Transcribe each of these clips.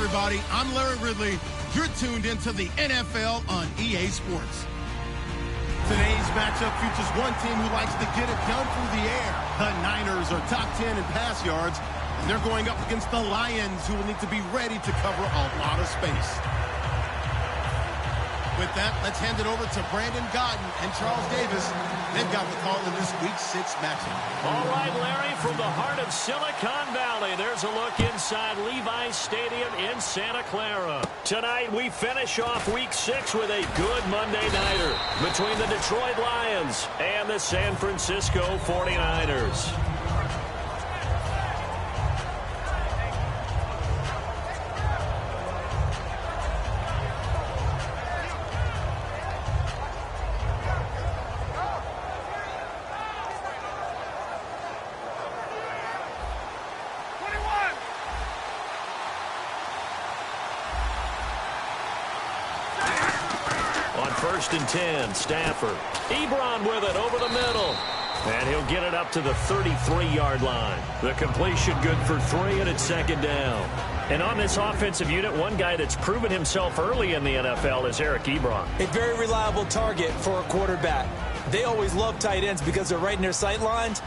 everybody. I'm Larry Ridley. You're tuned into the NFL on EA Sports. Today's matchup features one team who likes to get it done through the air. The Niners are top 10 in pass yards, and they're going up against the Lions, who will need to be ready to cover a lot of space. With that, let's hand it over to Brandon Godden and Charles Davis. They've got the call in this Week 6 matchup. All right, Larry, from the heart of Silicon Valley, there's a look inside Levi's Stadium in Santa Clara. Tonight, we finish off Week 6 with a good Monday nighter between the Detroit Lions and the San Francisco 49ers. First and 10, Stafford. Ebron with it over the middle. And he'll get it up to the 33-yard line. The completion good for 3, and it's second down. And on this offensive unit, one guy that's proven himself early in the NFL is Eric Ebron. A very reliable target for a quarterback. They always love tight ends because they're right in their sight lines.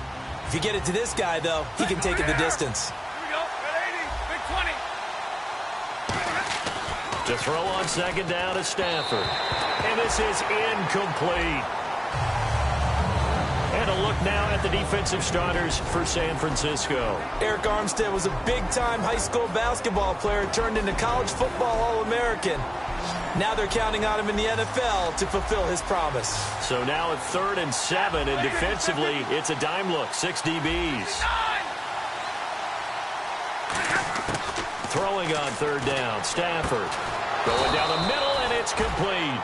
If you get it to this guy, though, he can take it the distance. Here we go. At 80. Big 20. To throw on second down is Stafford. And this is incomplete. And a look now at the defensive starters for San Francisco. Eric Armstead was a big-time high school basketball player turned into college football All-American. Now they're counting on him in the NFL to fulfill his promise. So now at 3rd and 7, and defensively, it's a dime look, 6 DBs. Throwing on 3rd down, Stafford. Going down the middle, and it's complete.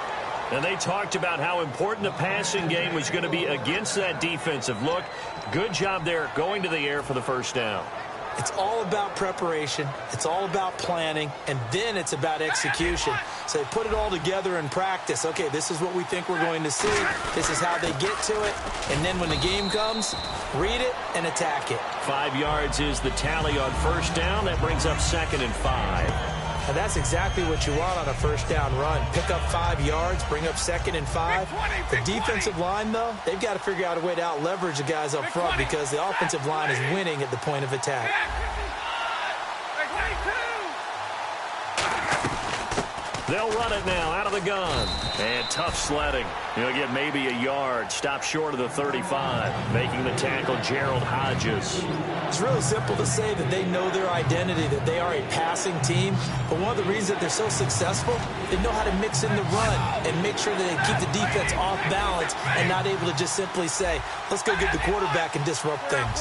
And they talked about how important the passing game was going to be against that defensive look. Good job there going to the air for the first down. It's all about preparation. It's all about planning. And then it's about execution. So they put it all together in practice. Okay, this is what we think we're going to see. This is how they get to it. And then when the game comes, read it and attack it. 5 yards is the tally on first down. That brings up 2nd and 5. And that's exactly what you want on a first down run. Pick up 5 yards, bring up 2nd and 5. The defensive line, though, they've got to figure out a way to out-leverage the guys up front because the offensive line is winning at the point of attack. They'll run it now out of the gun. And tough sledding. He'll get maybe a yard. Stop short of the 35. Making the tackle, Gerald Hodges. It's really simple to say that they know their identity, that they are a passing team. But one of the reasons that they're so successful, they know how to mix in the run and make sure that they keep the defense off balance and not able to just simply say, let's go get the quarterback and disrupt things.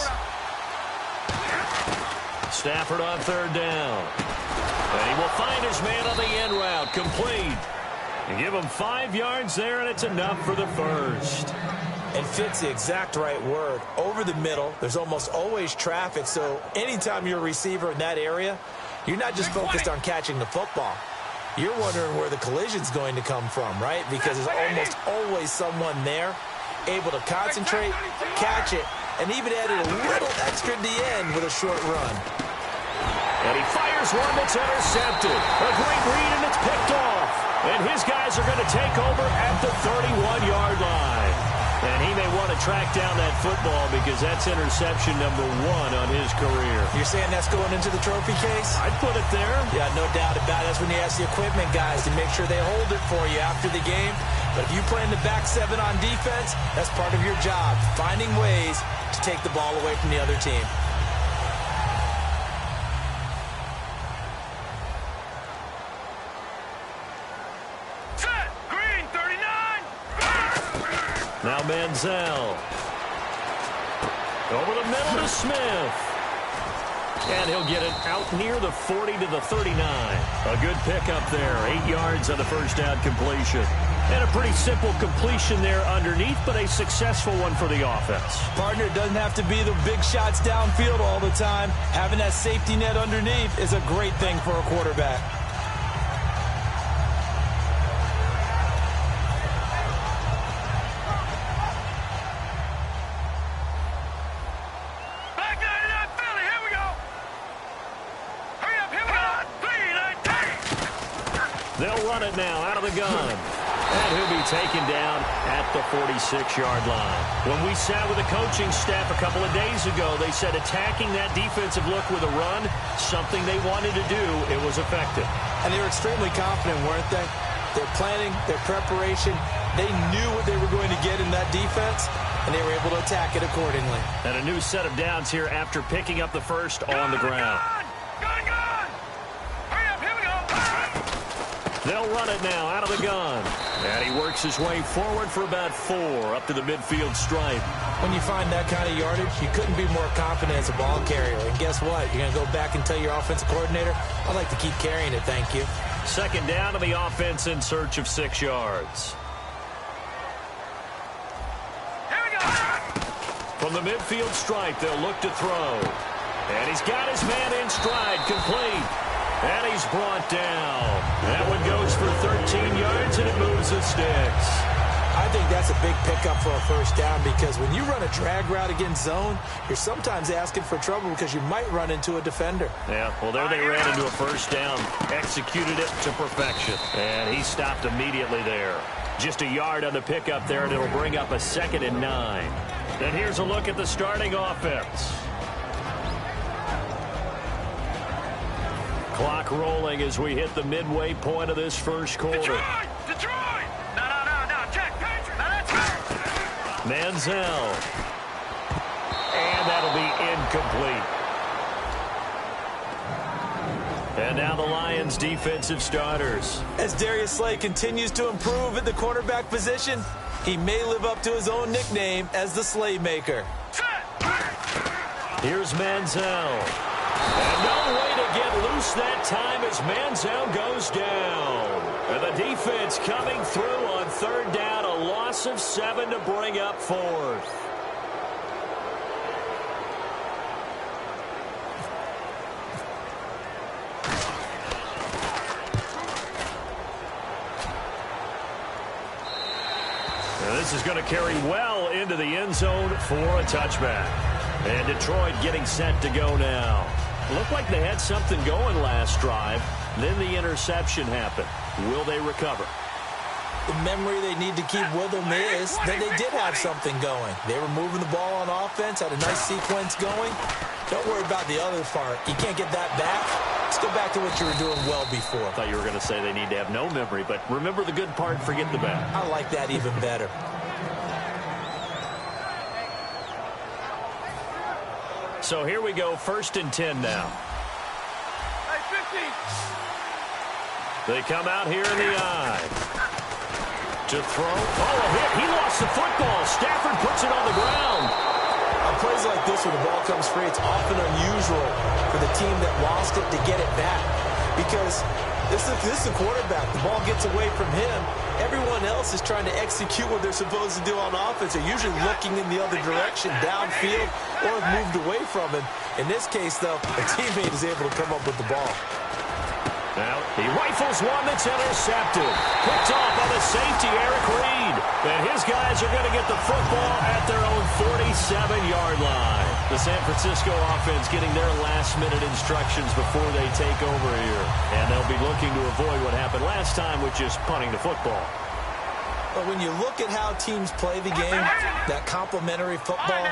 Stafford on 3rd down. And he will find his man on the end route, complete. And give him 5 yards there, and it's enough for the first. And fits the exact right word. Over the middle, there's almost always traffic, so anytime you're a receiver in that area, you're not just focused on catching the football. You're wondering where the collision's going to come from, right? Because there's almost always someone there able to concentrate, catch it, and even added a little extra at the end with a short run. And he fires one that's intercepted. A great read, and it's picked off. And his guys are going to take over at the 31-yard line. And he may want to track down that football because that's interception number 1 on his career. You're saying that's going into the trophy case? I'd put it there. Yeah, no doubt about it. That's when you ask the equipment guys to make sure they hold it for you after the game. But if you play in the back 7 on defense, that's part of your job, finding ways to take the ball away from the other team. Now Manziel. Over the middle to Smith. And he'll get it out near the 40 to the 39. A good pickup there. 8 yards on the first down completion. And a pretty simple completion there underneath, but a successful one for the offense. Partner, it doesn't have to be the big shots downfield all the time. Having that safety net underneath is a great thing for a quarterback. Back 99 Philly, here we go. Hurry up, here we go. 3, 9, 10. They'll run it now out of the gun. And he'll be taken down at the 46-yard line. When we sat with the coaching staff a couple of days ago, they said attacking that defensive look with a run, something they wanted to do, it was effective. And they were extremely confident, weren't they? Their planning, their preparation, they knew what they were going to get in that defense, and they were able to attack it accordingly. And a new set of downs here after picking up the first on the ground. They'll run it now out of the gun. And he works his way forward for about 4 up to the midfield stripe. When you find that kind of yardage, you couldn't be more confident as a ball carrier. And guess what? You're going to go back and tell your offensive coordinator, I'd like to keep carrying it, thank you. Second down to the offense in search of 6 yards. Here we go. From the midfield stripe, they'll look to throw. And he's got his man in stride, complete. And he's brought down. That one goes for 13 yards, and it moves the sticks. I think that's a big pickup for a first down because when you run a drag route against zone, you're sometimes asking for trouble because you might run into a defender. Yeah, well, there they ran into a first down, executed it to perfection. And he stopped immediately there. Just a yard on the pickup there, and it'll bring up a 2nd and 9. Then here's a look at the starting offense. Clock rolling as we hit the midway point of this first quarter. Detroit! No, check, Patriot! Now that's right! Manziel. And that'll be incomplete. And now the Lions' defensive starters. As Darius Slay continues to improve at the quarterback position, he may live up to his own nickname as the Slaymaker. Here's Manziel. And no way to get loose that time as Manziel goes down. And the defense coming through on 3rd down, a loss of 7 to bring up 4th. And this is going to carry well into the end zone for a touchback. And Detroit getting set to go now. Looked like they had something going last drive. Then the interception happened. Will they recover? The memory they need to keep with them is that they did have something going. They were moving the ball on offense, had a nice sequence going. Don't worry about the other part. You can't get that back. Let's go back to what you were doing well before. I thought you were going to say they need to have no memory, but remember the good part, forget the bad. I like that even better. So here we go, 1st and 10 now. Hey, 50. They come out here in the eye. To throw. Oh, a hit. He lost the football. Stafford puts it on the ground. On plays like this when the ball comes free, it's often unusual for the team that lost it to get it back. Because this is a quarterback. The ball gets away from him. Everyone else is trying to execute what they're supposed to do on offense. They're usually looking in the other direction, downfield, or have moved away from him. In this case, though, a teammate is able to come up with the ball. Now, he rifles one that's intercepted. Picked off by the safety, Eric Reed. And his guys are going to get the football at their own 47-yard line. The San Francisco offense getting their last-minute instructions before they take over here. And they'll be looking to avoid what happened last time, which is punting the football. But when you look at how teams play the game, that complementary football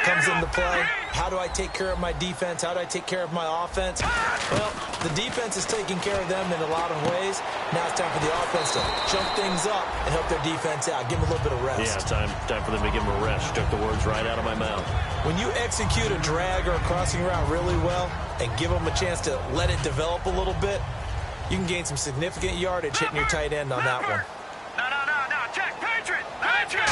comes into play. How do I take care of my defense? How do I take care of my offense? Well, the defense is taking care of them in a lot of ways. Now it's time for the offense to jump things up and help their defense out. Give them a little bit of rest. Yeah, time for them to give them a rest. Took the words right out of my mouth. When you execute a drag or a crossing route really well and give them a chance to let it develop a little bit, you can gain some significant yardage hitting your tight end on that one. No, check, Patriot! Patriot!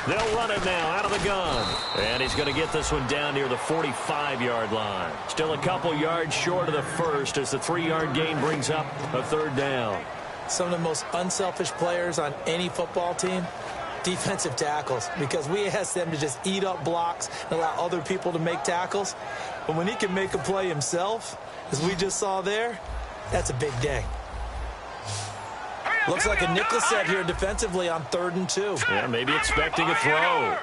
They'll run it now out of the gun. And he's going to get this one down near the 45-yard line. Still a couple yards short of the first as the 3-yard gain brings up a 3rd down. Some of the most unselfish players on any football team, defensive tackles, because we ask them to just eat up blocks and allow other people to make tackles. But when he can make a play himself, as we just saw there, that's a big day. Looks like a nickel set here defensively on 3rd and 2. Yeah, maybe expecting a throw.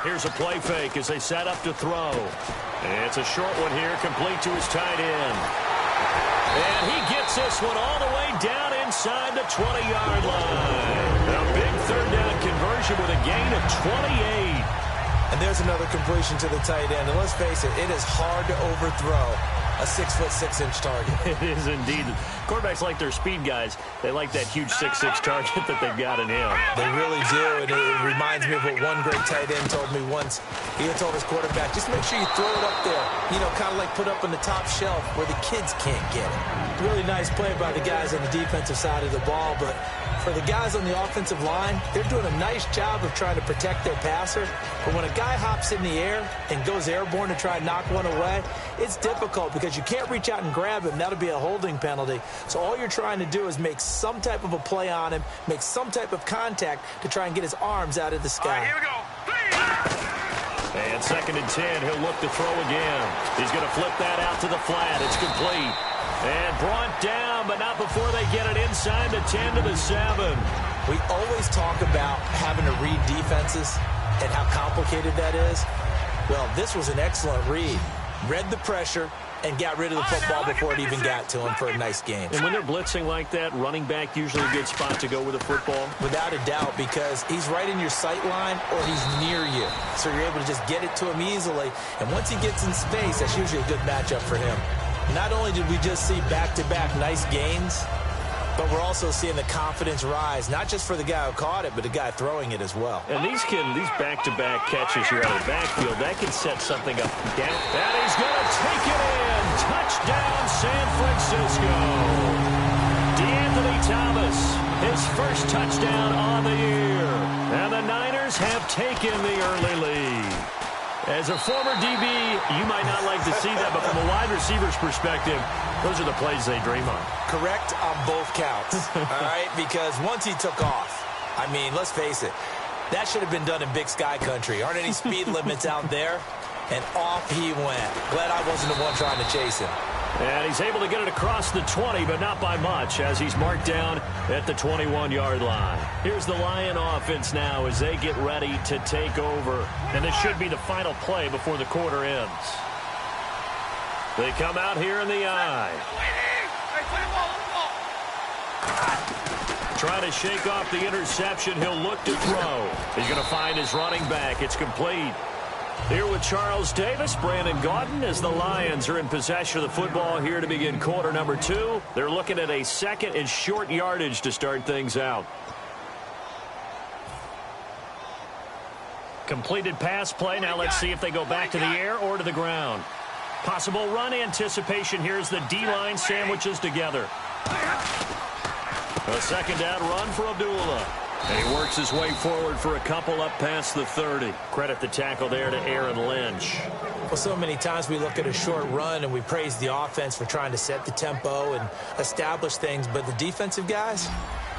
Here's a play fake as they set up to throw. It's a short one here, complete to his tight end. And he gets this one all the way down inside the 20-yard line. A big third down conversion with a gain of 28. And there's another completion to the tight end. And let's face it, it is hard to overthrow a 6'6" target. It is indeed. Quarterbacks like their speed guys. They like that huge 6'6" target that they've got in him. They really do, and it reminds me of what one great tight end told me once. He had told his quarterback, just make sure you throw it up there, you know, kind of like put up on the top shelf where the kids can't get it. Really nice play by the guys on the defensive side of the ball, but for the guys on the offensive line, they're doing a nice job of trying to protect their passer. But when a guy hops in the air and goes airborne to try and knock one away, it's difficult because you can't reach out and grab him. That'll be a holding penalty. So all you're trying to do is make some type of a play on him, make some type of contact to try and get his arms out of the sky. All right, here we go. And 2nd and 10, he'll look to throw again. He's going to flip that out to the flat. It's complete. And brought down, but not before they get it inside the 10 to the 7. We always talk about having to read defenses and how complicated that is. Well, this was an excellent read. Read the pressure and got rid of the football before it even got to him for a nice game. And when they're blitzing like that, running back usually a good spot to go with the football? Without a doubt, because he's right in your sight line or he's near you. So you're able to just get it to him easily. And once he gets in space, that's usually a good matchup for him. Not only did we just see back-to-back nice gains, but we're also seeing the confidence rise, not just for the guy who caught it, but the guy throwing it as well. And these back-to-back catches here out of the backfield, that can set something up. Down. And he's going to take it in. Touchdown, San Francisco. DeAnthony Thomas, his first touchdown on the year. And the Niners have taken the early lead. As a former DB, you might not like to see that, but from a wide receiver's perspective, those are the plays they dream of. Correct on both counts, all right? Because once he took off, I mean, let's face it, that should have been done in Big Sky Country. Aren't any speed limits out there? And off he went. Glad I wasn't the one trying to chase him. And he's able to get it across the 20, but not by much, as he's marked down at the 21-yard line. Here's the Lion offense now as they get ready to take over. And this should be the final play before the quarter ends. They come out here in the eye. Trying to shake off the interception. He'll look to throw. He's going to find his running back. It's complete. Here with Charles Davis, Brandon Gaudin, as the Lions are in possession of the football here to begin quarter number 2. They're looking at a 2nd and short yardage to start things out. Completed pass play. Now let's see if they go back to the air or to the ground. Possible run anticipation here as the D-line sandwiches together. A 2nd down run for Abdullah. And he works his way forward for a couple up past the 30. Credit the tackle there to Aaron Lynch. Well, so many times we look at a short run and we praise the offense for trying to set the tempo and establish things. But the defensive guys,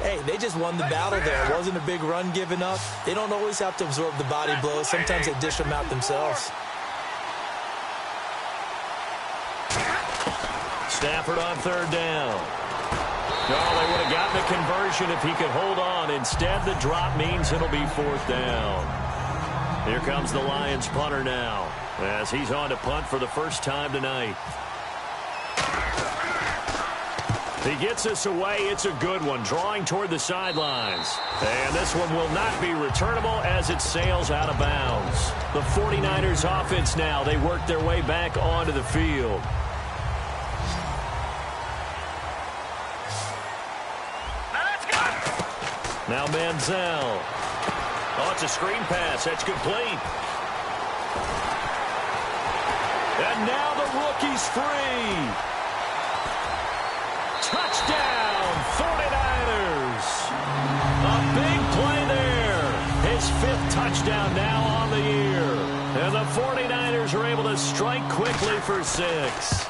hey, they just won the battle there. It wasn't a big run given up. They don't always have to absorb the body blows. Sometimes they dish them out themselves. Stafford on 3rd down. No, they would have gotten a conversion if he could hold on. Instead, the drop means it'll be 4th down. Here comes the Lions punter now, as he's on to punt for the first time tonight. He gets us away. It's a good one, drawing toward the sidelines. And this one will not be returnable as it sails out of bounds. The 49ers offense now, they work their way back onto the field. Now Manziel. Oh, it's a screen pass. That's complete. And now the rookie's free. Touchdown, 49ers. A big play there. His 5th touchdown now on the year. And the 49ers are able to strike quickly for 6.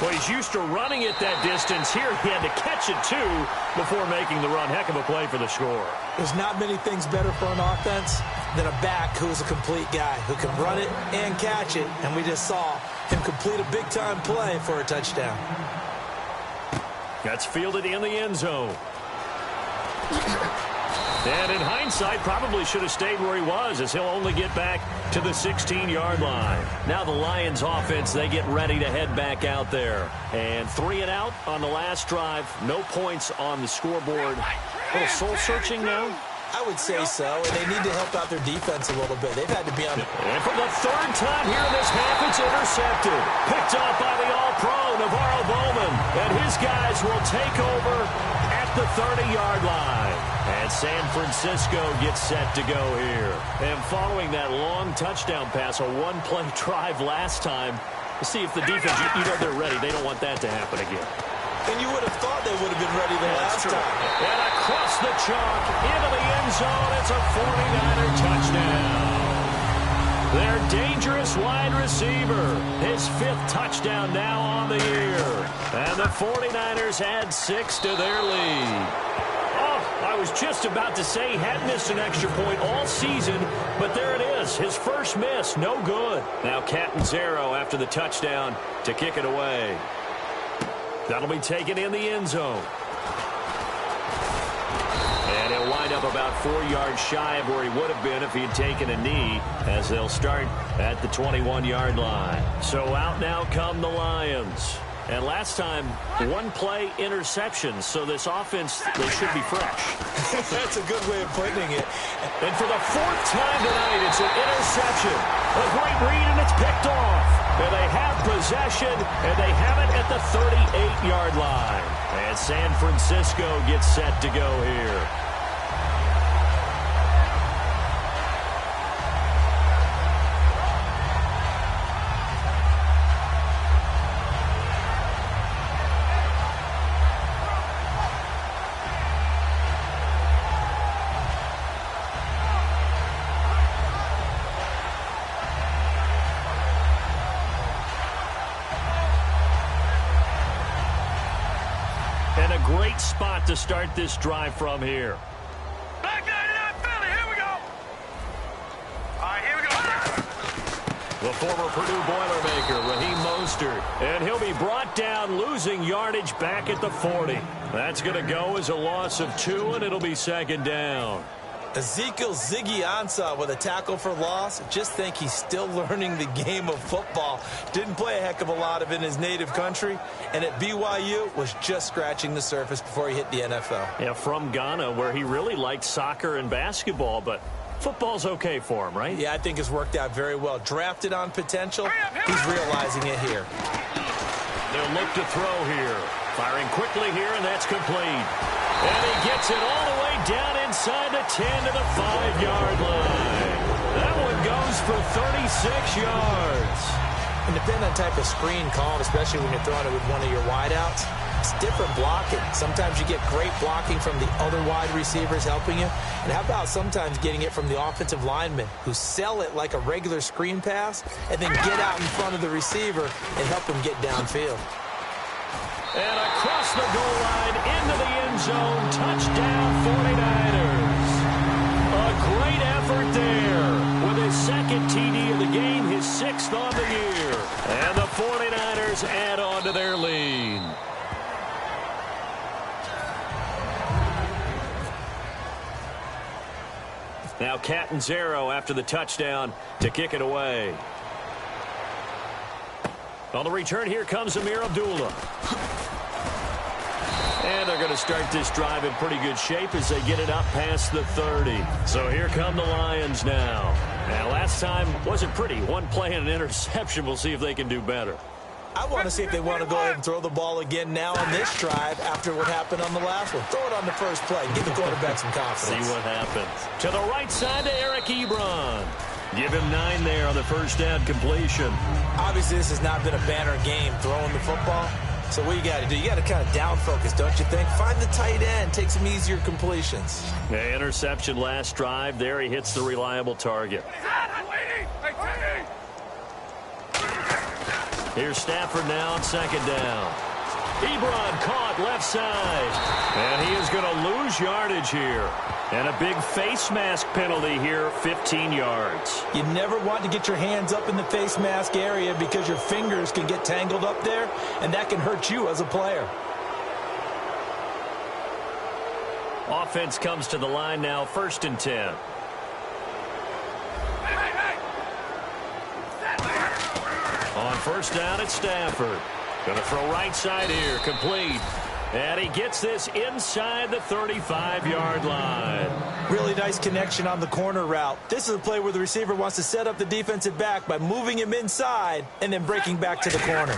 Well, he's used to running it that distance. Here he had to catch it, too, before making the run. Heck of a play for the score. There's not many things better for an offense than a back who's a complete guy who can run it and catch it. And we just saw him complete a big-time play for a touchdown. That's fielded in the end zone. And in hindsight, probably should have stayed where he was, as he'll only get back to the 16-yard line. Now the Lions offense, they get ready to head back out there. And 3 and out on the last drive. No points on the scoreboard. A little soul-searching now. I would say so, and they need to help out their defense a little bit. They've had to be on it. And for the 3rd time here in this half, it's intercepted. Picked off by the All-Pro, Navarro Bowman. And his guys will take over at the 30-yard line. And San Francisco gets set to go here. And following that long touchdown pass, a one-play drive last time, we'll see if the defense, you know they're ready. They don't want that to happen again. And you would have thought they would have been ready the last time. And across the chalk, into the end zone, it's a 49er touchdown. Their dangerous wide receiver, his 5th touchdown now on the year. And the 49ers add 6 to their lead. Oh, I was just about to say he hadn't missed an extra point all season, but there it is, his first miss, no good. Now Catanzaro after the touchdown to kick it away. That'll be taken in the end zone. And he'll wind up about 4 yards shy of where he would have been if he had taken a knee, as they'll start at the 21-yard line. So out now come the Lions. And last time, 1-play interception, so this offense, they should be fresh. That's a good way of putting it. And for the 4th time tonight, it's an interception. A great read, and it's picked off. And they have possession, and they have it at the 38-yard line. And San Francisco gets set to go here. And a great spot to start this drive from here. Back 99 Philly, here we go. All right, here we go. The former Purdue Boilermaker, Raheem Mostert. And he'll be brought down, losing yardage back at the 40. That's going to go as a loss of 2, and it'll be 2nd down. Ezekiel Ziggy Ansah with a tackle for loss. Just think he's still learning the game of football. Didn't play a heck of a lot of it in his native country. And at BYU was just scratching the surface before he hit the NFL. Yeah, from Ghana, where he really liked soccer and basketball, but football's okay for him, right? Yeah, I think it's worked out very well. Drafted on potential, he's realizing it here. They'll look to throw here. Firing quickly here, and that's complete. And he gets it all the way down inside the 10 to the 5-yard line. That one goes for 36 yards. And depending on the type of screen called, especially when you're throwing it with one of your wideouts, it's different blocking. Sometimes you get great blocking from the other wide receivers helping you. And how about sometimes getting it from the offensive linemen who sell it like a regular screen pass and then get out in front of the receiver and help him get downfield. And across the goal line into the end zone. Touchdown 49ers. A great effort there with his 2nd TD of the game, his 6th on the year. And the 49ers add on to their lead. Now Catanzaro after the touchdown to kick it away. On the return, here comes Amir Abdullah. And they're going to start this drive in pretty good shape as they get it up past the 30. So here come the Lions now. Now, last time wasn't pretty. 1 play and an interception. We'll see if they can do better. I want to see if they want to go ahead and throw the ball again now on this drive after what happened on the last one. Throw it on the first play. Give the quarterback some confidence. See what happens. To the right side to Eric Ebron. Give him 9 there on the first down completion. Obviously, this has not been a banner game throwing the football. So what you got to do, you got to kind of down focus, don't you think? Find the tight end, take some easier completions. Yeah, interception last drive. There he hits the reliable target. Here's Stafford now on 2nd down. Ebron caught left side. And he is going to lose yardage here. And a big face mask penalty here, 15 yards. You never want to get your hands up in the face mask area because your fingers can get tangled up there, and that can hurt you as a player. Offense comes to the line now, 1st and 10. On 1st down, it's Stafford. Going to throw right side here, complete. And he gets this inside the 35-yard line. Really nice connection on the corner route. This is a play where the receiver wants to set up the defensive back by moving him inside and then breaking back to the corner.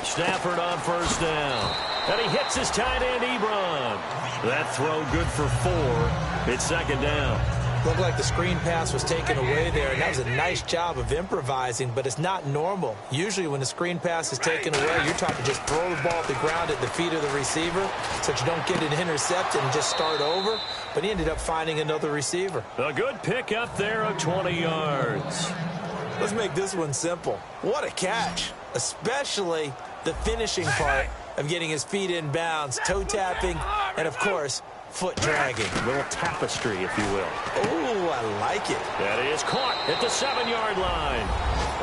Stafford on 1st down. And he hits his tight end, Ebron. That throw good for 4. It's 2nd down. Looked like the screen pass was taken away there, and that was a nice job of improvising, but it's not normal. Usually when the screen pass is taken away, you're taught to just throw the ball at the ground at the feet of the receiver so that you don't get it intercepted and just start over, but he ended up finding another receiver. A good pick up there of 20 yards. Let's make this one simple. What a catch, especially the finishing part of getting his feet in bounds, toe tapping, and of course, foot dragging. A little tapestry, if you will. Oh, I like it. That is caught at the 7-yard line.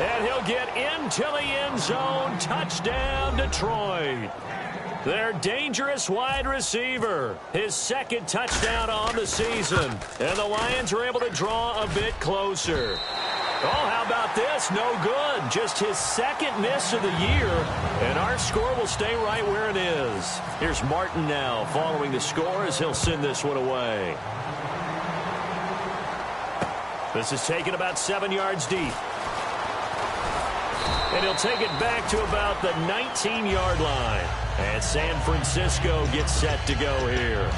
And he'll get into the end zone. Touchdown, Detroit. Their dangerous wide receiver. His 2nd touchdown on the season. And the Lions are able to draw a bit closer. Oh, how about this? No good. Just his 2nd miss of the year. And our score will stay right where it is. Here's Martin now following the score as he'll send this one away. This is taken about 7 yards deep. And he'll take it back to about the 19-yard line. And San Francisco gets set to go here.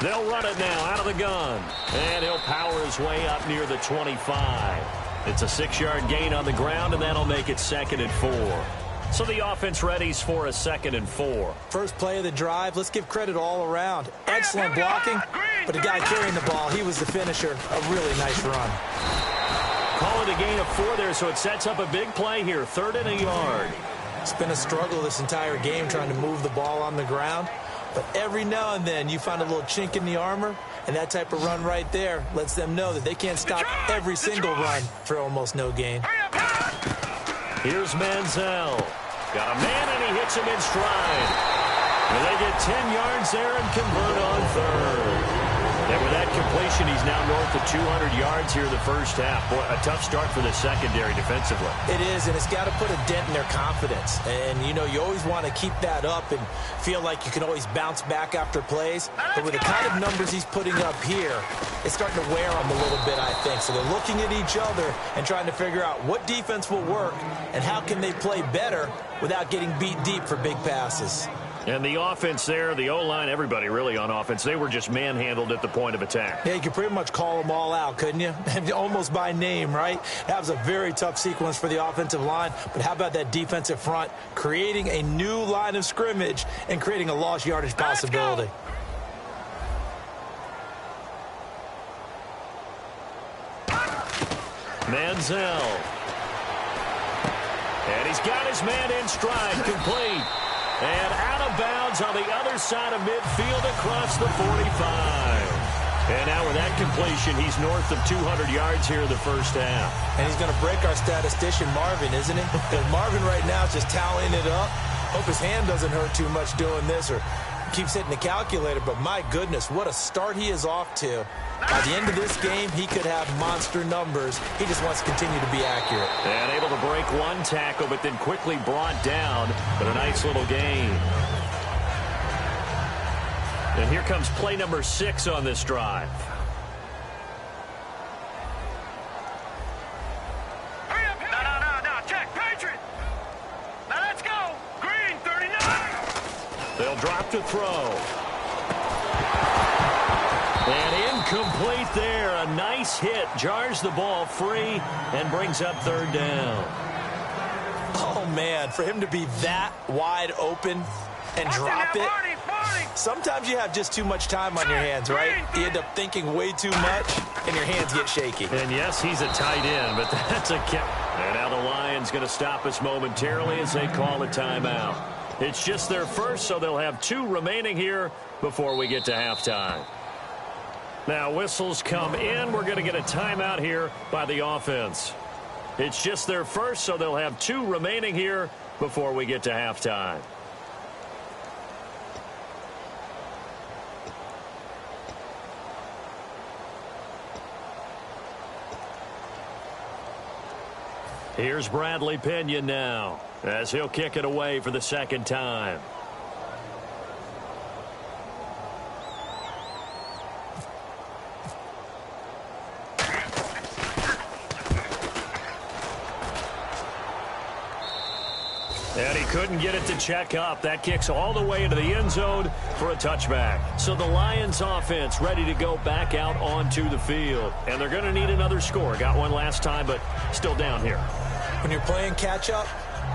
They'll run it now out of the gun. And he'll power his way up near the 25. It's a 6-yard gain on the ground, and that'll make it 2nd and 4. So the offense readies for a 2nd and 4. First play of the drive, let's give credit all around. Excellent blocking, but the guy carrying the ball, he was the finisher. A really nice run. Call it a gain of 4 there, so it sets up a big play here. 3rd and a yard. It's been a struggle this entire game trying to move the ball on the ground. But every now and then you find a little chink in the armor, and that type of run right there lets them know that they can't stop every single run for almost no gain. Here's Manziel. Got a man, and he hits him in stride. And they get 10 yards there and convert on 3rd. And with that completion, he's now north of 200 yards here in the first half. Boy, a tough start for the secondary defensively. It is, and it's got to put a dent in their confidence. And, you know, you always want to keep that up and feel like you can always bounce back after plays. But with the kind of numbers he's putting up here, it's starting to wear on them a little bit, I think. So they're looking at each other and trying to figure out what defense will work and how can they play better without getting beat deep for big passes. And the offense there, the O-line, everybody really on offense, they were just manhandled at the point of attack. Yeah, you could pretty much call them all out, couldn't you? Almost by name, right? That was a very tough sequence for the offensive line. But how about that defensive front creating a new line of scrimmage and creating a lost yardage possibility? Manziel. And he's got his man in stride, complete. And out of bounds on the other side of midfield across the 45. And now with that completion, he's north of 200 yards here in the first half. And he's going to break our statistician, Marvin, isn't he? Because Marvin right now is just tallying it up. Hope his hand doesn't hurt too much doing this or keeps hitting the calculator. But my goodness, what a start he is off to. By the end of this game, he could have monster numbers. He just wants to continue to be accurate. And able to break one tackle, but then quickly brought down. But a nice little gain. And here comes play number 6 on this drive. No, check, Patriot. Now let's go. Green, 39. They'll drop to throw. And incomplete there. A nice hit. Jars the ball free and brings up 3rd down. Oh, man, for him to be that wide open and drop it. Sometimes you have just too much time on your hands, right? You end up thinking way too much, and your hands get shaky. And yes, he's a tight end, but that's a kick. And now the Lions going to stop us momentarily as they call a timeout. It's just their first, so they'll have 2 remaining here before we get to halftime. Now whistles come in. We're going to get a timeout here by the offense. It's just their first, so they'll have 2 remaining here before we get to halftime. Here's Bradley Pinion now as he'll kick it away for the second time. And he couldn't get it to check up. That kicks all the way into the end zone for a touchback. So the Lions offense ready to go back out onto the field. And they're going to need another score. Got one last time, but still down here. When you're playing catch-up,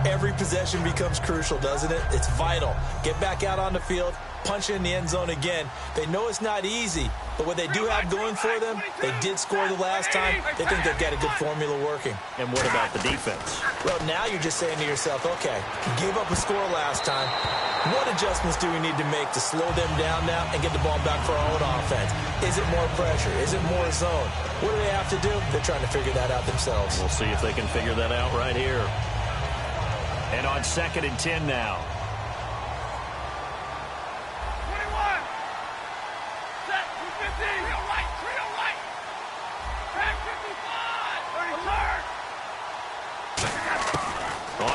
every possession becomes crucial, doesn't it? It's vital. Get back out on the field, punch it in the end zone again. They know it's not easy, but what they do have going for them, they did score the last time. They think they've got a good formula working. And what about the defense? Well, now you're just saying to yourself, okay, gave up a score last time. What adjustments do we need to make to slow them down now and get the ball back for our own offense? Is it more pressure? Is it more zone? What do they have to do? They're trying to figure that out themselves. We'll see if they can figure that out right here. And on 2nd and 10 now. 21. Set. 215. Real right. Real right. Back 55. Alert.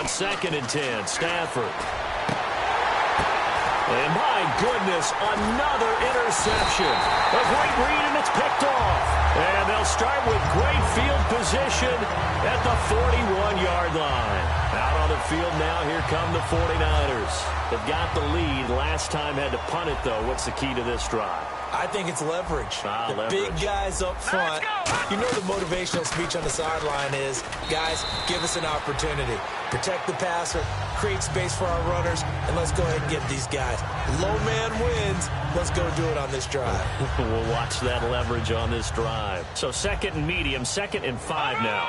On 2nd and 10, Stafford. And my goodness, another interception. A great read, and it's picked off. And they'll start with great field position at the 41-yard line. Out on the field now, here come the 49ers. They've got the lead. Last time had to punt it, though. What's the key to this drive? I think it's leverage. The big guys up front. You know the motivational speech on the sideline is, guys, give us an opportunity. Protect the passer, create space for our runners, and let's go ahead and get these guys. Low man wins. Let's go do it on this drive. We'll watch that leverage on this drive. So 2nd and medium, 2nd and 5 now.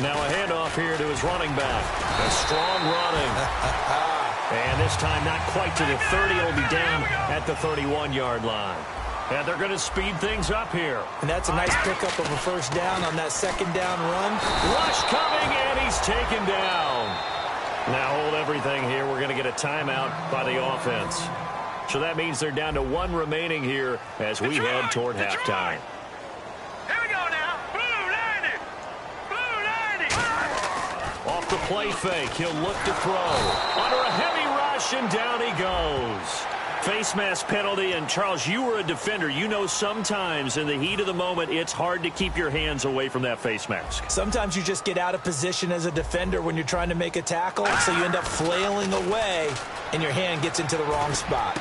Now a handoff here to his running back. A strong running. And this time not quite to the 30. It'll be down at the 31-yard line. And they're going to speed things up here. And that's a nice pickup of a first down on that second down run. Rush coming, and he's taken down. Now hold everything here. We're going to get a timeout by the offense. So that means they're down to 1 remaining here as we head toward halftime. Here we go now. Blue 90. Blue 90. Off the play fake, he'll look to throw. Under a heavy rush, and down he goes. Face mask penalty, and Charles, you were a defender. You know sometimes in the heat of the moment, it's hard to keep your hands away from that face mask. Sometimes you just get out of position as a defender when you're trying to make a tackle, so you end up flailing away, and your hand gets into the wrong spot.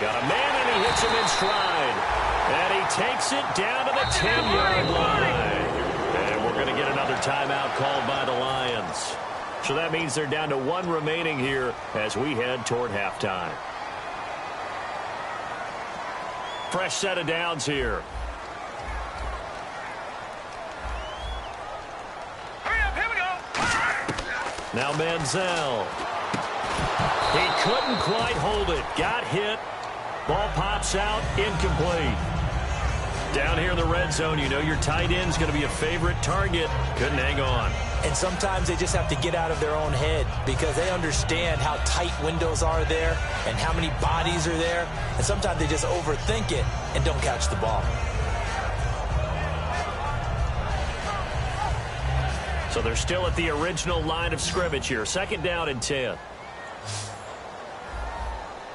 Got a man, and he hits him in stride. And he takes it down to the 10-yard line. And we're going to get another timeout called by the Lions. So that means they're down to 1 remaining here as we head toward halftime. Fresh set of downs here. Hurry up, here we go. Now Manziel. He couldn't quite hold it. Got hit. Ball pops out. Incomplete. Down here in the red zone, you know your tight end's going to be a favorite target. Couldn't hang on. And sometimes they just have to get out of their own head because they understand how tight windows are there and how many bodies are there. And sometimes they just overthink it and don't catch the ball. So they're still at the original line of scrimmage here. 2nd down and 10.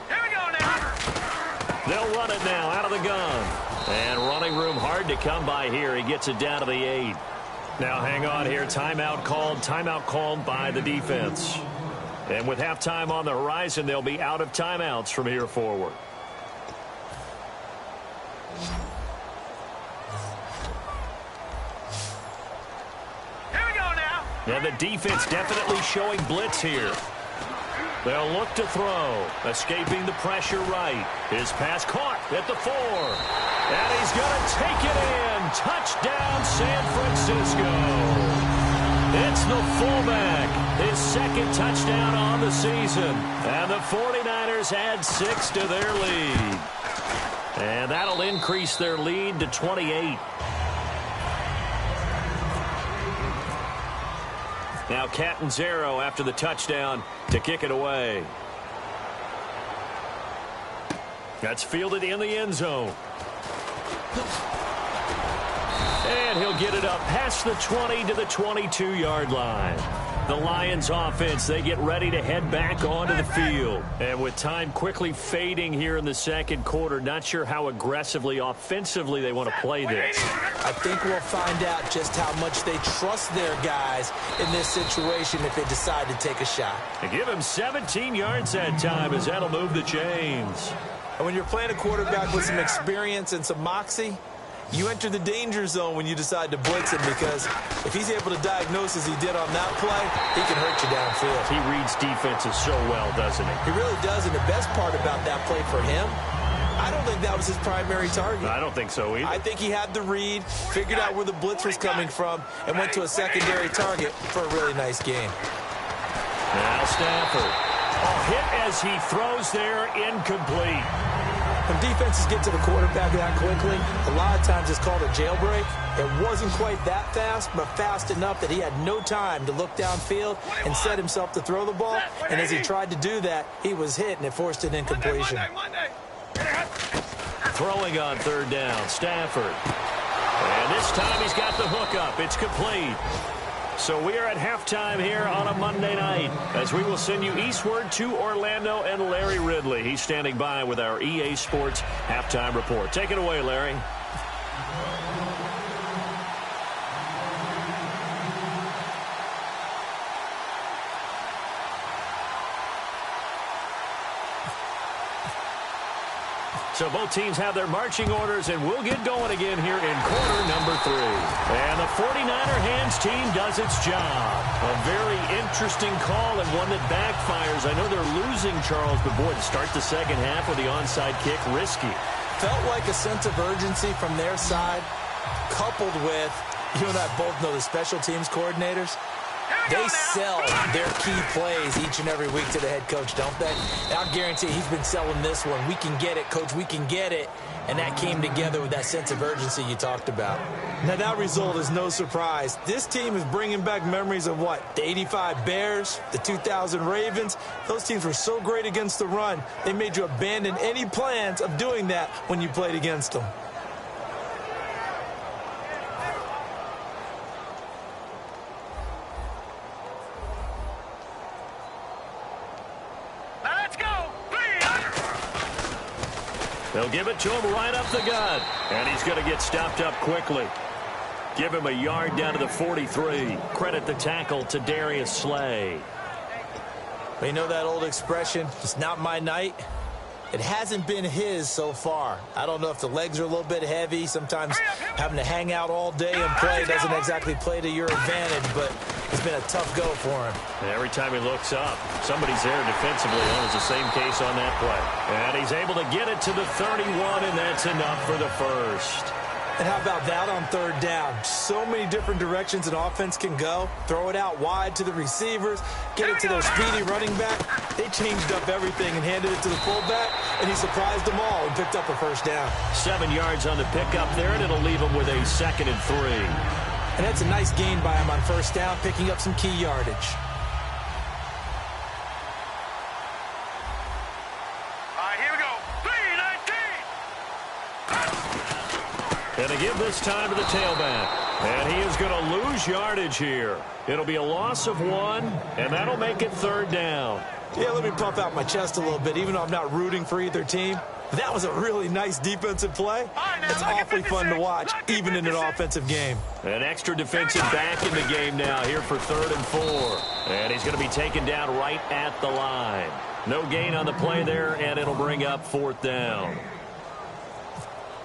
Here we go now. They'll run it now out of the gun. And running room hard to come by here. He gets it down to the 8. Now hang on here. Timeout called by the defense. And with halftime on the horizon, they'll be out of timeouts from here forward. Here we go now. Now the defense definitely showing blitz here. They'll look to throw. Escaping the pressure right. His pass caught at the 4. And he's going to take it in. Touchdown, San Francisco. It's the fullback. His second touchdown on the season. And the 49ers add 6 to their lead. And that'll increase their lead to 28. Now Catanzaro after the touchdown to kick it away. That's fielded in the end zone. And he'll get it up past the 20 to the 22-yard line. The Lions offense, they get ready to head back onto the field. And with time quickly fading here in the second quarter, not sure how aggressively, offensively they want to play this. I think we'll find out just how much they trust their guys in this situation if they decide to take a shot. And give him 17 yards that time as that'll move the chains. And when you're playing a quarterback with some experience and some moxie, you enter the danger zone when you decide to blitz him, because if he's able to diagnose as he did on that play, he can hurt you downfield. He reads defenses so well, doesn't he? He really does, and the best part about that play for him, I don't think that was his primary target. I don't think so either. I think he had the read, figured out where the blitz was coming from, and went to a secondary target for a really nice game. Now Stafford. A hit as he throws there, incomplete. When defenses get to the quarterback that quickly, a lot of times it's called a jailbreak. It wasn't quite that fast, but fast enough that he had no time to look downfield and set himself to throw the ball. And as he tried to do that, he was hit, and it forced an incompletion. Throwing on third down, Stafford. And this time he's got the hook up. It's complete. So we are at halftime here on a Monday night as we will send you eastward to Orlando and Larry Ridley. He's standing by with our EA Sports halftime report. Take it away, Larry. So both teams have their marching orders, and we'll get going again here in quarter number 3. And the 49er hands team does its job. A very interesting call and one that backfires. I know they're losing, Charles, but boy, to start the second half with the onside kick, risky. Felt like a sense of urgency from their side, coupled with, you and I both know the special teams coordinators. They sell their key plays each and every week to the head coach, don't they? And I'll guarantee he's been selling this one. We can get it, coach, we can get it. And that came together with that sense of urgency you talked about. Now, that result is no surprise. This team is bringing back memories of what? The 85 Bears, the 2000 Ravens. Those teams were so great against the run, they made you abandon any plans of doing that when you played against them. They'll give it to him right up the gut. And he's going to get stopped up quickly. Give him a yard down to the 43. Credit the tackle to Darius Slay. Well, you know that old expression, it's not my night? It hasn't been his so far. I don't know if the legs are a little bit heavy. Sometimes having to hang out all day and play doesn't exactly play to your advantage, but it's been a tough go for him. And every time he looks up, somebody's there defensively. That was the same case on that play. And he's able to get it to the 31, and that's enough for the first. And how about that on third down? So many different directions an offense can go. Throw it out wide to the receivers, get it to their speedy running back. They changed up everything and handed it to the fullback, and he surprised them all and picked up a first down. 7 yards on the pickup there, and it'll leave him with a 2nd and 3. And that's a nice gain by him on first down, picking up some key yardage. And they give this time to the tailback. And he is going to lose yardage here. It'll be a loss of 1, and that'll make it third down. Yeah, let me puff out my chest a little bit, even though I'm not rooting for either team. That was a really nice defensive play. It's awfully fun to watch, even in an offensive game. An extra defensive back in the game now here for 3rd and 4. And he's going to be taken down right at the line. No gain on the play there, and it'll bring up 4th down.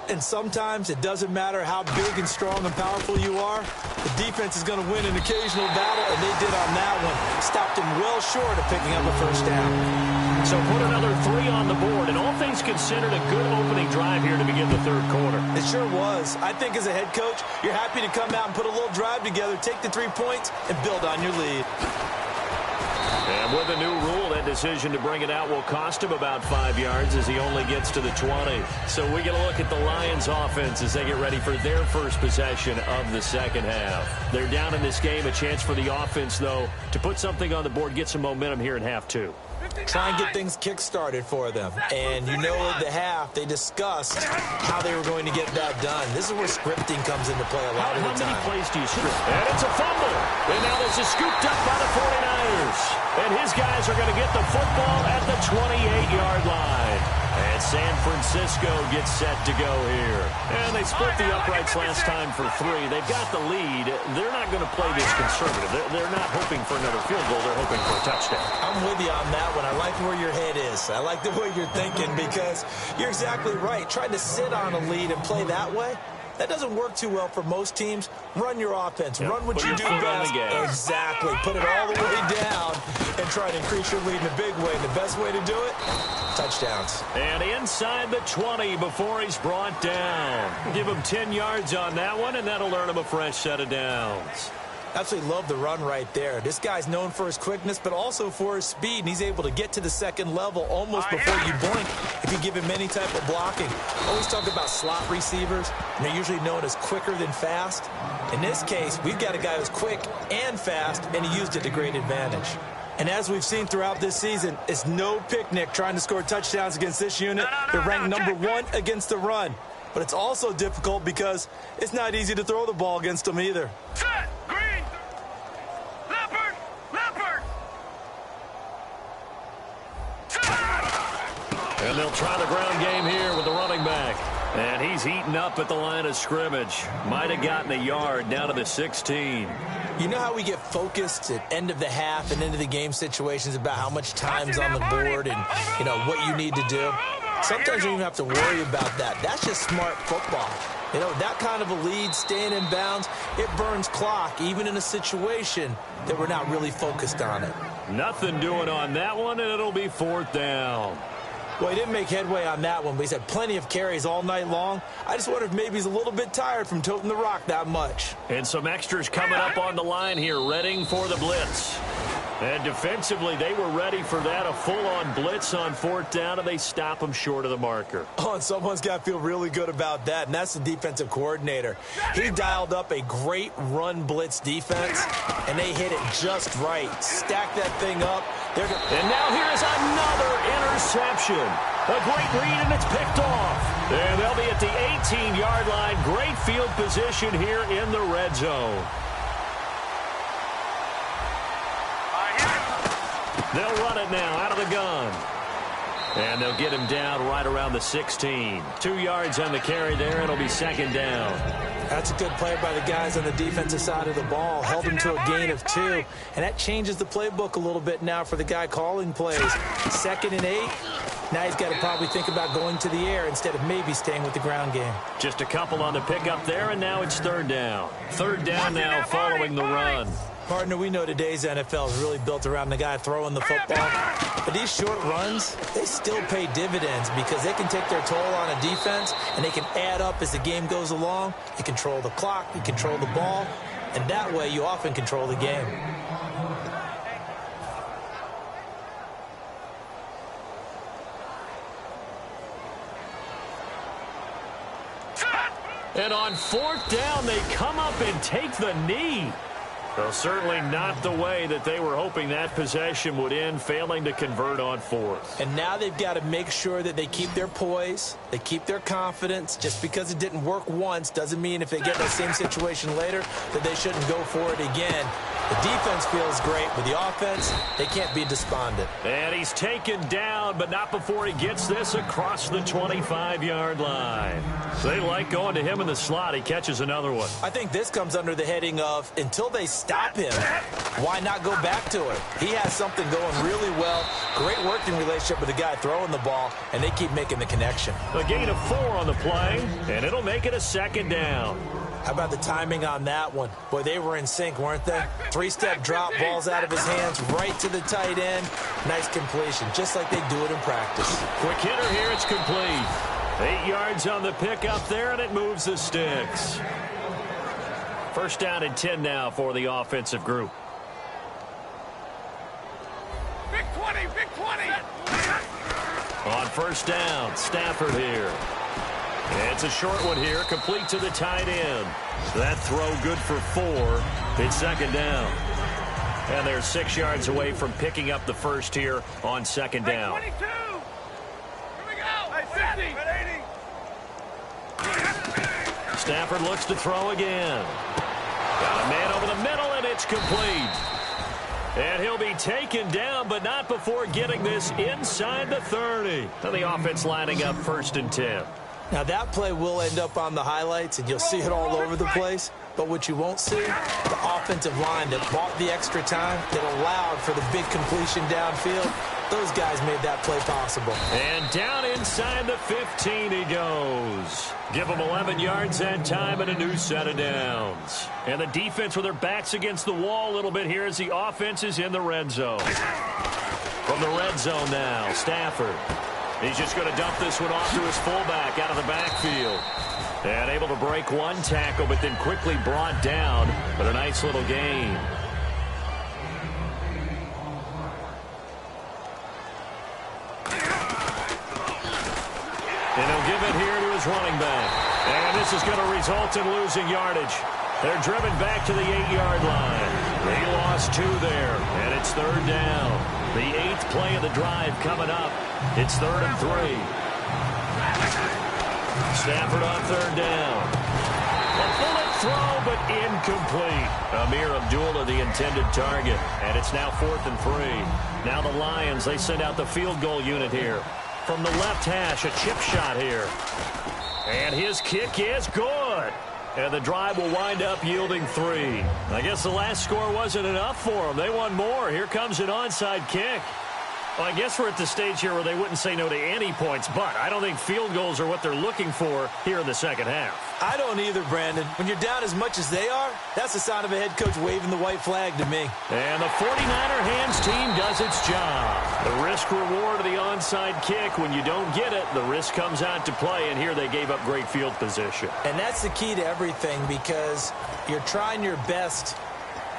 And sometimes it doesn't matter how big and strong and powerful you are. The defense is going to win an occasional battle, and they did on that one. Stopped him well short of picking up a first down. So put another 3 on the board, and all things considered, a good opening drive here to begin the third quarter. It sure was. I think as a head coach, you're happy to come out and put a little drive together, take the 3 points, and build on your lead. And with a new rule, that decision to bring it out will cost him about 5 yards as he only gets to the 20. So we get a look at the Lions offense as they get ready for their first possession of the second half. They're down in this game. A chance for the offense, though, to put something on the board, get some momentum here in half 2. Try and get things kick-started for them. And you know at the half, they discussed how they were going to get that done. This is where scripting comes into play a lot of the time. How many plays do you script? And it's a fumble. And now this is scooped up by the 49ers. And his guys are going to get the football at the 28-yard line. And San Francisco gets set to go here. And they split the uprights last time for 3. They've got the lead. They're not going to play this conservative. They're not hoping for another field goal. They're hoping for a touchdown. I'm with you on that one. I like where your head is. I like the way you're thinking because you're exactly right. Trying to sit on a lead and play that way, that doesn't work too well for most teams. Run your offense. Yep. Run what you do best. Exactly. Put it all the way down and try to increase your lead in a big way. And the best way to do it, touchdowns. And inside the 20 before he's brought down. Give him 10 yards on that one, and that'll earn him a fresh set of downs. Absolutely love the run right there. This guy's known for his quickness, but also for his speed, and he's able to get to the second level almost before you blink if you give him any type of blocking. Always talk about slot receivers, and they're usually known as quicker than fast. In this case, we've got a guy who's quick and fast, and he used it to great advantage. And as we've seen throughout this season, it's no picnic trying to score touchdowns against this unit. They're ranked number 1 against the run. But it's also difficult because it's not easy to throw the ball against them either. Set, green, leopard, leopard. And they'll try the ground game here with the running back. And he's heating up at the line of scrimmage. Might have gotten a yard down to the 16. You know how we get focused at end of the half and into the game situations about how much time's on the board and, you know, what you need to do? Sometimes you don't even have to worry about that. That's just smart football. You know, that kind of a lead, staying in bounds, it burns clock, even in a situation that we're not really focused on it. Nothing doing on that one, and it'll be 4th down. Well, he didn't make headway on that one, but he's had plenty of carries all night long. I just wonder if maybe he's a little bit tired from toting the rock that much. And some extras coming up on the line here, readying for the blitz. And defensively, they were ready for that, a full-on blitz on 4th down, and they stop him short of the marker. Oh, and someone's got to feel really good about that, and that's the defensive coordinator. He dialed up a great run blitz defense, and they hit it just right. Stack that thing up. And now here's another interception. A great read, and it's picked off. And they'll be at the 18-yard line. Great field position here in the red zone. They'll run it now out of the gun. And they'll get him down right around the 16. 2 yards on the carry there. It'll be 2nd down. That's a good play by the guys on the defensive side of the ball. Held him to a gain of 2. And that changes the playbook a little bit now for the guy calling plays. 2nd and 8. Now he's got to probably think about going to the air instead of maybe staying with the ground game. Just a couple on the pickup there, and now it's 3rd down. 3rd down now following the run. Partner, we know today's NFL is really built around the guy throwing the football. But these short runs, they still pay dividends because they can take their toll on a defense, and they can add up as the game goes along. You control the clock, you control the ball, and that way you often control the game. And on 4th down, they come up and take the knee. Well, certainly not the way that they were hoping that possession would end, failing to convert on 4th. And now they've got to make sure that they keep their poise, they keep their confidence. Just because it didn't work once doesn't mean if they get in the same situation later that they shouldn't go for it again. The defense feels great, but the offense, they can't be despondent. And he's taken down, but not before he gets this across the 25-yard line. They like going to him in the slot. He catches another one. I think this comes under the heading of, until they stop him, why not go back to it? He has something going really well. Great working relationship with the guy throwing the ball, and they keep making the connection. A gain of 4 on the play, and it'll make it a second down. How about the timing on that one? Boy, they were in sync, weren't they? 3-step drop, balls out of his hands, right to the tight end. Nice completion, just like they do it in practice. Quick hitter here, it's complete. 8 yards on the pickup there, and it moves the sticks. First down and 10 now for the offensive group. Big 20, big 20. On first down, Stafford here. It's a short one here, complete to the tight end. That throw good for 4. It's second down. And they're 6 yards away from picking up the first here on second down. 22. Here we go. Hey, 50. Stafford looks to throw again. Got a man over the middle, and it's complete. And he'll be taken down, but not before getting this inside the 30. And the offense lining up first and 10. Now, that play will end up on the highlights, and you'll see it all over the place. But what you won't see, the offensive line that bought the extra time, that allowed for the big completion downfield, those guys made that play possible. And down inside the 15 he goes. Give him 11 yards that time and a new set of downs. And the defense with their backs against the wall a little bit here as the offense is in the red zone. From the red zone now, Stafford. He's just going to dump this one off to his fullback out of the backfield. And able to break one tackle, but then quickly brought down. But a nice little gain. And he'll give it here to his running back. And this is going to result in losing yardage. They're driven back to the 8-yard line. They lost 2 there, and it's third down. The 8th play of the drive coming up. It's 3rd and 3. Stafford on third down. A bullet throw, but incomplete. Amir Abdullah, the intended target. And it's now 4th and 3. Now the Lions, they send out the field goal unit here. From the left hash, a chip shot here. And his kick is good. And the drive will wind up yielding 3. I guess the last score wasn't enough for them. They want more. Here comes an onside kick. Well, I guess we're at the stage here where they wouldn't say no to any points, but I don't think field goals are what they're looking for here in the second half. I don't either, Brandon. When you're down as much as they are, that's the sign of a head coach waving the white flag to me. And the 49er hands team does its job. The risk-reward of the onside kick, when you don't get it, the risk comes out to play, and here they gave up great field position. And that's the key to everything, because you're trying your best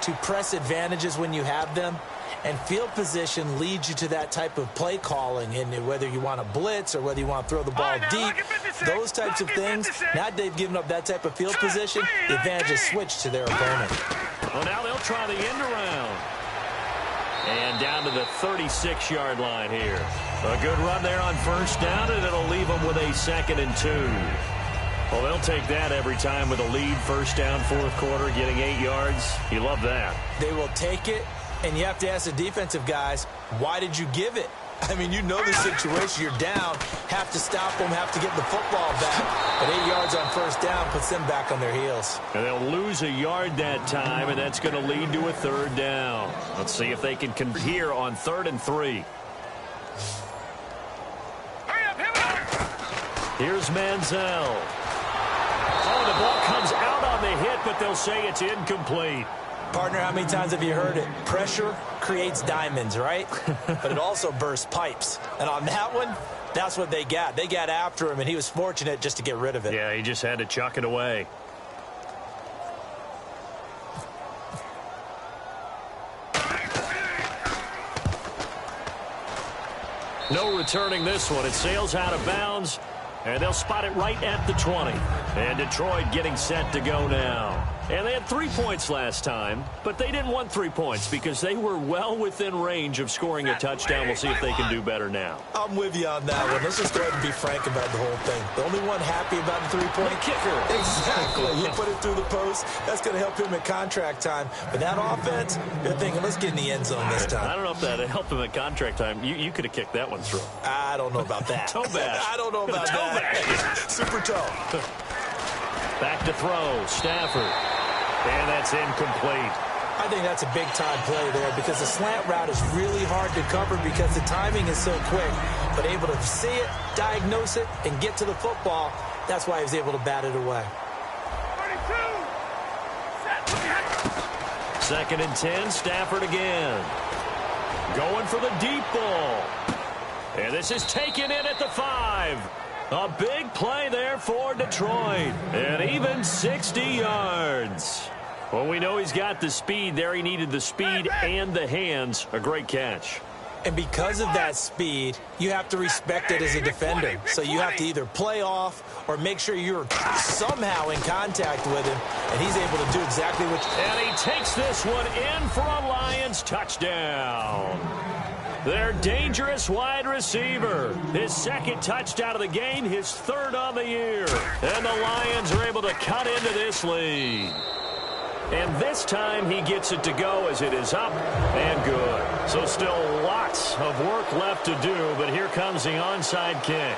to press advantages when you have them. And field position leads you to that type of play calling, and whether you want to blitz or whether you want to throw the ball deep, those types of things. Now that they've given up that type of field position, the advantage is switched to their opponent. Well, now they'll try the end around. And down to the 36-yard line here. A good run there on first down, and it'll leave them with a 2nd and 2. Well, they'll take that every time with a lead. First down, 4th quarter, getting 8 yards. You love that. They will take it. And you have to ask the defensive guys, why did you give it? I mean, you know the situation. You're down, have to stop them, have to get the football back. But 8 yards on first down puts them back on their heels. And they'll lose a yard that time, and that's going to lead to a 3rd down. Let's see if they can convert here on 3rd and 3. Here's Manziel. Oh, the ball comes out on the hit, but they'll say it's incomplete. Partner, how many times have you heard it? Pressure creates diamonds, right? But it also bursts pipes. And on that one, that's what they got. They got after him, and he was fortunate just to get rid of it. Yeah, he just had to chuck it away. No returning this one. It sails out of bounds, and they'll spot it right at the 20. And Detroit getting set to go now. And they had 3 points last time, but they didn't want 3 points because they were well within range of scoring a touchdown. We'll see if they can do better now. I'm with you on that one. Let's just go ahead and be frank about the whole thing. The only one happy about the three-point kicker. Exactly. You put it through the post. That's going to help him at contract time. But that offense, they're thinking, let's get in the end zone this time. I don't know if that helped him at contract time. You could have kicked that one through. I don't know about that. Toe bash. I don't know about that. Super toe. Back to throw. Stafford. And that's incomplete. I think that's a big-time play there because the slant route is really hard to cover because the timing is so quick. But able to see it, diagnose it, and get to the football, that's why he was able to bat it away. 2nd and 10, Stafford again. Going for the deep ball. And this is taken in at the 5. A big play there for Detroit. And even 60 yards. Well, we know he's got the speed there. He needed the speed and the hands. A great catch. And because of that speed, you have to respect it as a defender. So you have to either play off or make sure you're somehow in contact with him. And he's able to do exactly what you... And he takes this one in for a Lions touchdown. Their dangerous wide receiver. His 2nd touchdown of the game, his 3rd on the year. And the Lions are able to cut into this lead. And this time he gets it to go as it is up and good. So still lots of work left to do, but here comes the onside kick.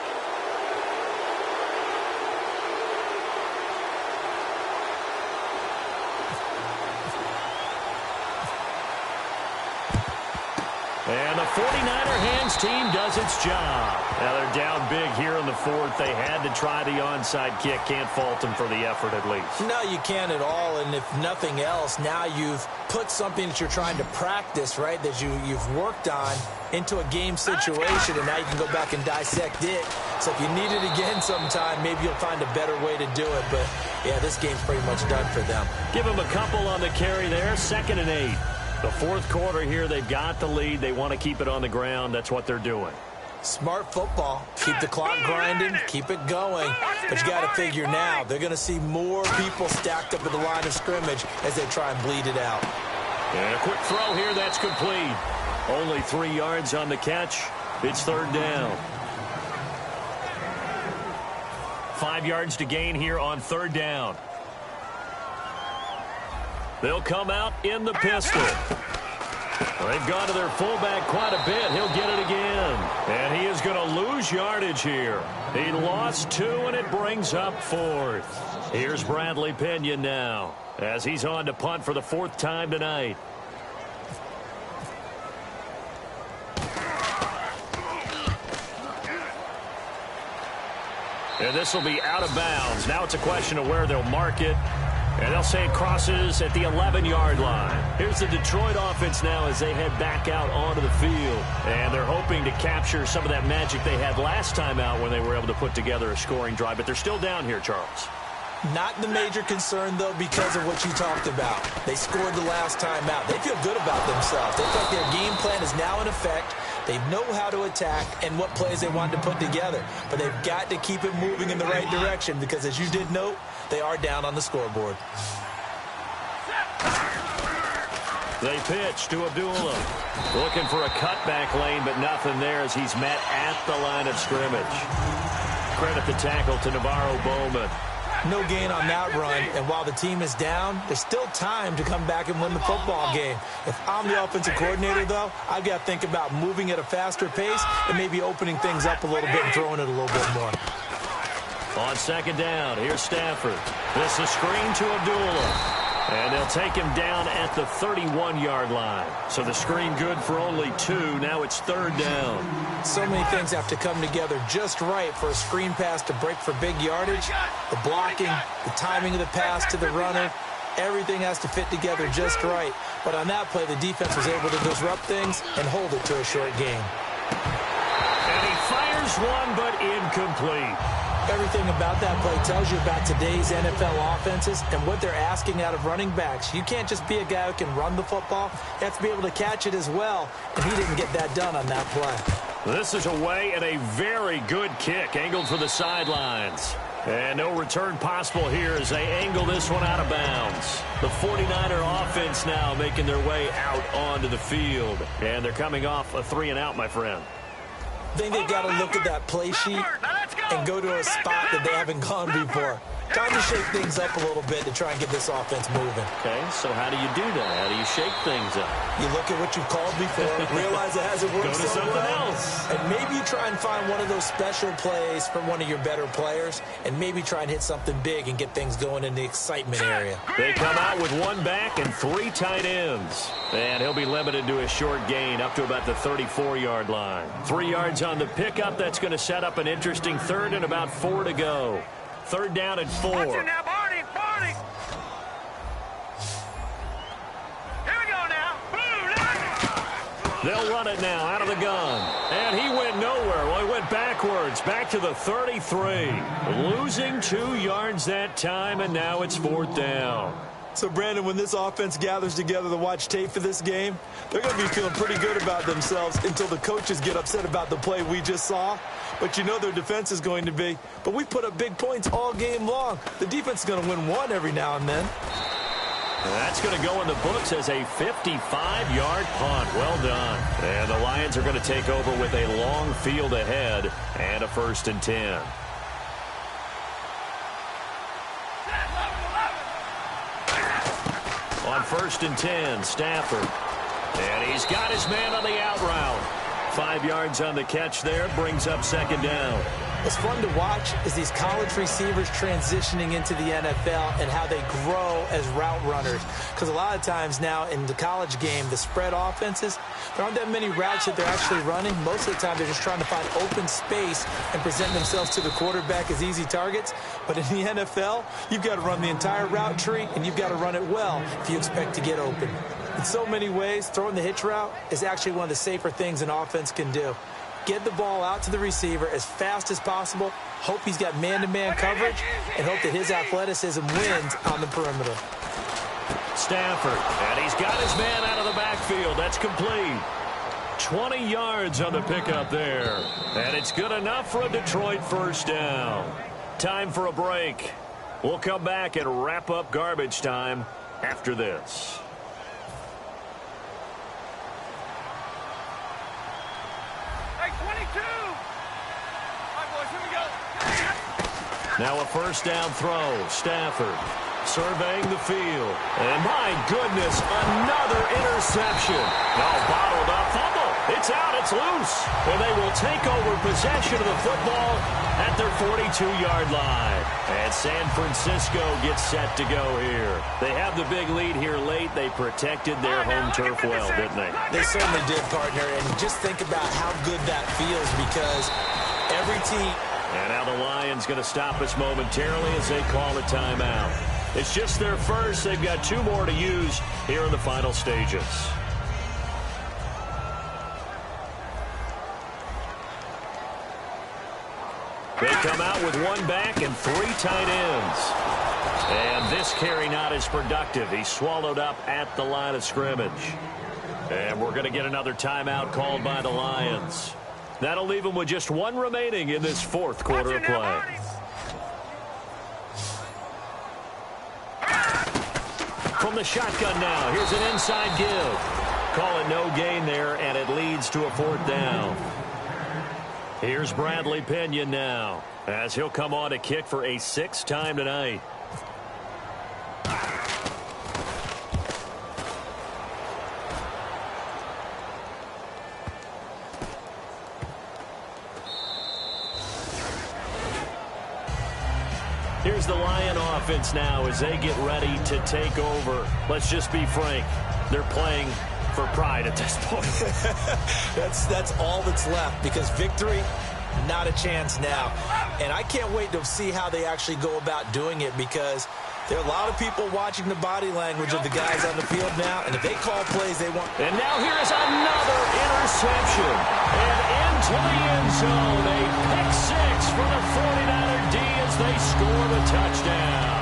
And the 49er hands team does its job. Now they're down big here in the 4th. They had to try the onside kick. Can't fault them for the effort at least. No, you can't at all. And if nothing else, now you've put something that you're trying to practice, right, that you've worked on into a game situation, and now you can go back and dissect it. So if you need it again sometime, maybe you'll find a better way to do it. But, yeah, this game's pretty much done for them. Give them a couple on the carry there. 2nd and 8. The 4th quarter here, they've got the lead. They want to keep it on the ground. That's what they're doing. Smart football. Keep the clock grinding. Keep it going. But you got to figure now, they're going to see more people stacked up at the line of scrimmage as they try and bleed it out. And a quick throw here. That's complete. Only 3 yards on the catch. It's 3rd down. 5 yards to gain here on 3rd down. They'll come out in the pistol. They've gone to their fullback quite a bit. He'll get it again. And he is going to lose yardage here. He lost 2, and it brings up 4th. Here's Bradley Pinion now as he's on to punt for the 4th time tonight. And this will be out of bounds. Now it's a question of where they'll mark it. And they'll say it crosses at the 11-yard line. Here's the Detroit offense now as they head back out onto the field. And they're hoping to capture some of that magic they had last time out when they were able to put together a scoring drive. But they're still down here, Charles. Not the major concern, though, because of what you talked about. They scored the last time out. They feel good about themselves. They think their game plan is now in effect. They know how to attack and what plays they want to put together. But they've got to keep it moving in the right direction because, as you did note, they are down on the scoreboard. They pitch to Abdullah. Looking for a cutback lane, but nothing there as he's met at the line of scrimmage. Credit the tackle to Navarro Bowman. No gain on that run, and while the team is down, there's still time to come back and win the football game. If I'm the offensive coordinator, though, I've got to think about moving at a faster pace and maybe opening things up a little bit and throwing it a little bit more. On 2nd down, here's Stafford. This is screen to Abdullah. And they'll take him down at the 31-yard line. So the screen good for only 2. Now it's 3rd down. So many things have to come together just right for a screen pass to break for big yardage. The blocking, the timing of the pass to the runner, everything has to fit together just right. But on that play, the defense was able to disrupt things and hold it to a short gain. And he fires one, but incomplete. Everything about that play tells you about today's NFL offenses and what they're asking out of running backs. You can't just be a guy who can run the football. You have to be able to catch it as well, and he didn't get that done on that play. This is away and a very good kick angled for the sidelines. And no return possible here as they angle this one out of bounds. The 49er offense now making their way out onto the field. And they're coming off a 3-and-out, my friend. I think they've got to look at that play sheet and go to a spot that they haven't gone before. Time to shake things up a little bit to try and get this offense moving. Okay, so how do you do that? How do you shake things up? You look at what you've called before, realize it hasn't worked Go to so something well, else. and maybe you try and find one of those special plays from one of your better players, and maybe try and hit something big and get things going in the excitement area. They come out with one back and 3 tight ends. And he'll be limited to a short gain up to about the 34-yard line. 3 yards on the pickup. That's going to set up an interesting third and about 4 to go. Third down and 4. Watch it now, Barney, Barney. Here we go now. Boom, They'll run it now out of the gun. And he went nowhere. Well, he went backwards, back to the 33. Losing 2 yards that time, and now it's 4th down. So, Brandon, when this offense gathers together to watch tape for this game, they're going to be feeling pretty good about themselves until the coaches get upset about the play we just saw. But you know their defense is going to be. But we put up big points all game long. The defense is going to win one every now and then. And that's going to go in the books as a 55-yard punt. Well done. And the Lions are going to take over with a long field ahead and a 1st and 10. On 1st and 10, Stafford. And he's got his man on the out route. 5 yards on the catch there, brings up 2nd down. What's fun to watch is these college receivers transitioning into the NFL and how they grow as route runners. Because a lot of times now in the college game, the spread offenses, there aren't that many routes that they're actually running. Most of the time, they're just trying to find open space and present themselves to the quarterback as easy targets. But in the NFL, you've got to run the entire route tree, and you've got to run it well if you expect to get open. In so many ways, throwing the hitch route is actually one of the safer things an offense can do. Get the ball out to the receiver as fast as possible, hope he's got man-to-man coverage, and hope that his athleticism wins on the perimeter. Stafford, and he's got his man out of the backfield. That's complete. 20 yards on the pickup there. And it's good enough for a Detroit 1st down. Time for a break. We'll come back and wrap up garbage time after this. Now a 1st down throw. Stafford surveying the field. And my goodness, another interception. Now bottled up. Fumble. It's out. It's loose. And they will take over possession of the football at their 42-yard line. And San Francisco gets set to go here. They have the big lead here late. They protected their home turf well, didn't they? They certainly did, partner. And just think about how good that feels because every team... And now the Lions going to stop us momentarily as they call a timeout. It's just their first. They've got 2 more to use here in the final stages. They come out with 1 back and 3 tight ends. And this carry not as productive. He's swallowed up at the line of scrimmage. And we're going to get another timeout called by the Lions. That'll leave them with just 1 remaining in this 4th quarter of play. From the shotgun now, here's an inside give. Call it no gain there, and it leads to a 4th down. Here's Bradley Pinion now, as he'll come on to kick for a 6th time tonight. Here's the Lion offense now as they get ready to take over. Let's just be frank. They're playing for pride at this point. That's all that's left because victory, not a chance now. And I can't wait to see how they actually go about doing it because there are a lot of people watching the body language of the guys on the field now. And if they call plays, they want... And now here is another interception. And into the end zone. A pick 6 for the 49er D as they score the touchdown.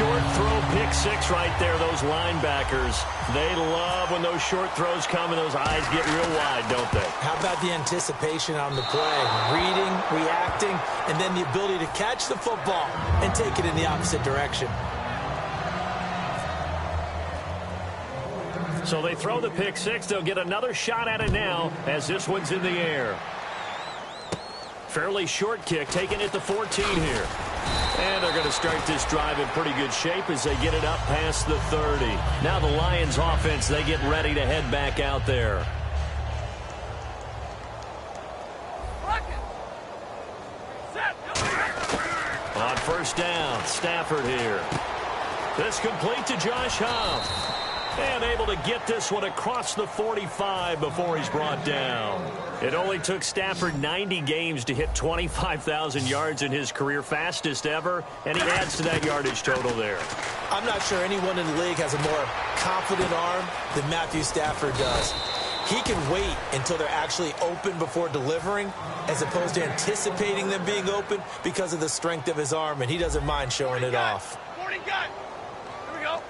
short throw pick six right there, those linebackers. They love when those short throws come and those eyes get real wide, don't they? How about the anticipation on the play? Reading, reacting, and then the ability to catch the football and take it in the opposite direction. So they throw the pick six. They'll get another shot at it now as this one's in the air. Fairly short kick, taking it to 14 here. And they're going to start this drive in pretty good shape as they get it up past the 30. Now the Lions offense, they get ready to head back out there. On first down, Stafford here. This complete to Josh Huff. And able to get this one across the 45 before he's brought down. It only took Stafford 90 games to hit 25,000 yards in his career, fastest ever, and he adds to that yardage total there. I'm not sure anyone in the league has a more confident arm than Matthew Stafford does. He can wait until they're actually open before delivering as opposed to anticipating them being open because of the strength of his arm, and he doesn't mind showing it off. Here we go.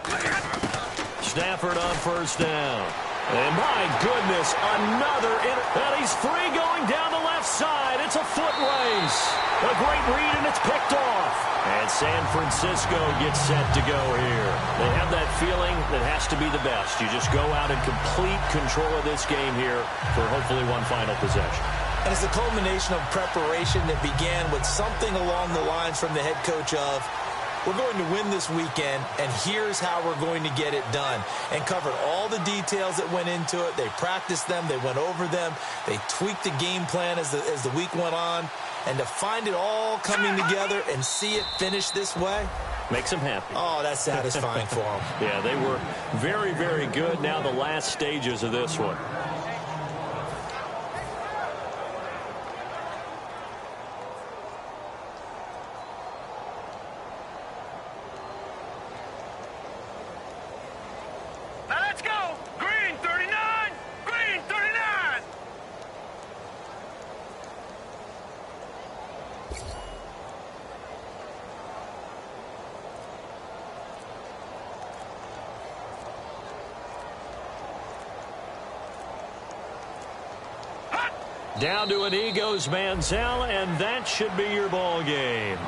Stafford on first down. And my goodness, and he's free going down the left side. It's a foot race. A great read, and it's picked off. And San Francisco gets set to go here. They have that feeling that has to be the best. You just go out in complete control of this game here for hopefully one final possession. And it's a culmination of preparation that began with something along the lines from the head coach of, we're going to win this weekend, and here's how we're going to get it done. And covered all the details that went into it. They practiced them. They went over them. They tweaked the game plan as the week went on. And to find it all coming together and see it finish this way, makes them happy. Oh, that's satisfying for them. Yeah, they were very, very good. Now the last stages of this one. Down to an Egos Manziel, and that should be your ball game.